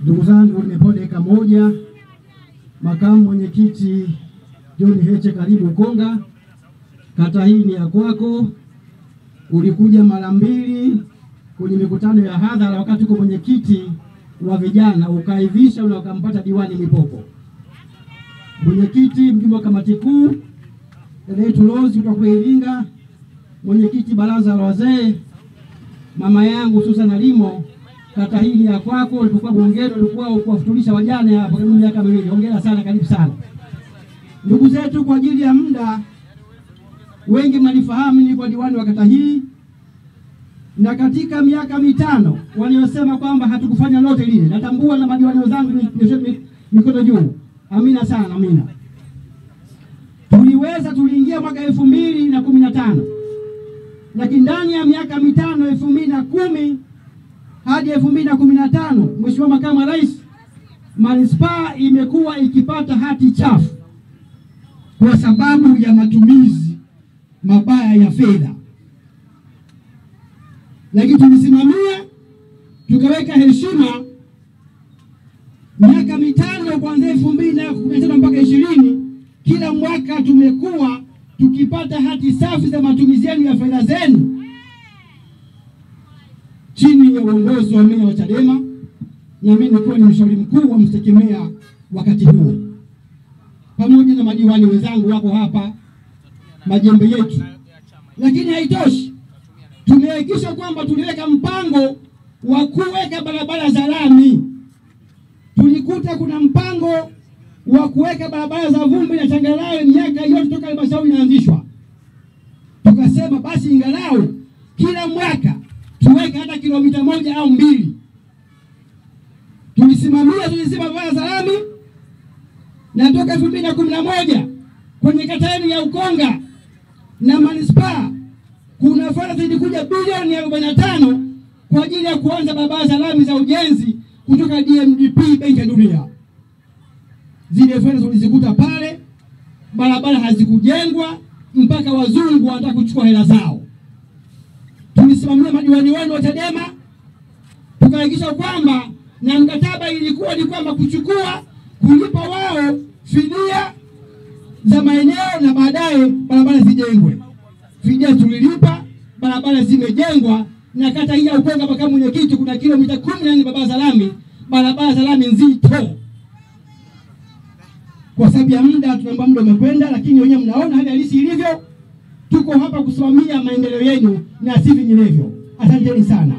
Ndugu zangu, nimepewa dakika moja. Makamu mwenyekiti John Heche, karibu Ukonga. Kata hii ni ya kwako. Ulikuja mara 2 kwenye mikutano ya hadhara wakati uko mwenyekiti wa vijana, ukaivisha na ukampata diwani Mipopo. Mwenyekiti mjumbe wa kamati kuu dada yetu Rose kutoka Iringa, mwenyekiti baraza la wazee mama yangu Susan Limo. Kata hii ni ya kwako. Ulipokuwa bungeni ulikuwa kuwafutulisha wajane hapa kwa miaka 2. Hongera sana, karibu sana. Ndugu zetu, kwa ajili ya muda, wengi mnalifahamu ni kwa diwani wa kata hii, na katika miaka 5 waliosema kwamba hatukufanya lote lile, natambua na madiwani wenzangu mikono juu. Amina sana, amina. Tuliingia mwaka 2015, lakini ndani ya miaka 5 2010 hadi 2015, Mheshimiwa Makamu wa Rais, manispaa imekuwa ikipata hati chafu kwa sababu ya matumizi mabaya ya fedha. Lakini tulisimamia, tukaweka heshima. Miaka 5 kuanzia 2015 mpaka 20, kila mwaka tumekuwa tukipata hati safi za matumizi yenu ya fedha zenu chini ya uongozi wa meya wa Chadema, na mimi nilikuwa ni mshauri mkuu wa mstahiki meya wakati huo, pamoja na madiwani wenzangu wako hapa majembe yetu. Lakini haitoshi, tumehakikisha kwamba tuliweka mpango wa kuweka barabara za lami. Tulikuta kuna mpango wa kuweka barabara za vumbi na changarawe miaka yote toka halmashauri inaanzishwa. Tukasema basi ingalau kila mwaka tuweke hata kilomita 1 au 2. Tulisema barabara za lami, na toka 2011 kwenye kata yenu ya Ukonga na manispaa kuna fedha zilikuja bilioni 45 kwa ajili ya kuanza barabara za lami za ujenzi kutoka DMDP Benki ya Dunia. Zile fedha tulizikuta pale, barabara hazikujengwa mpaka wazungu wanataka kuchukua hela zao. Tulisimamia madiwani wenu wa Chadema, tukahakikisha kwamba, na mkataba ilikuwa ni kwamba kulipa wao fidia za maeneo na baadaye barabara zijengwe. Fidia tulilipa, barabara zimejengwa, na kata hii ya Ukonga Makamu mwenyekiti kuna kilomita 14 barabara za lami nzito. Kwa sababu ya muda tunaomba muda umekwenda, lakini wenyewe mnaona hali halisi ilivyo. Tuko hapa kusimamia maendeleo yenu na si vinginevyo. Asanteni sana.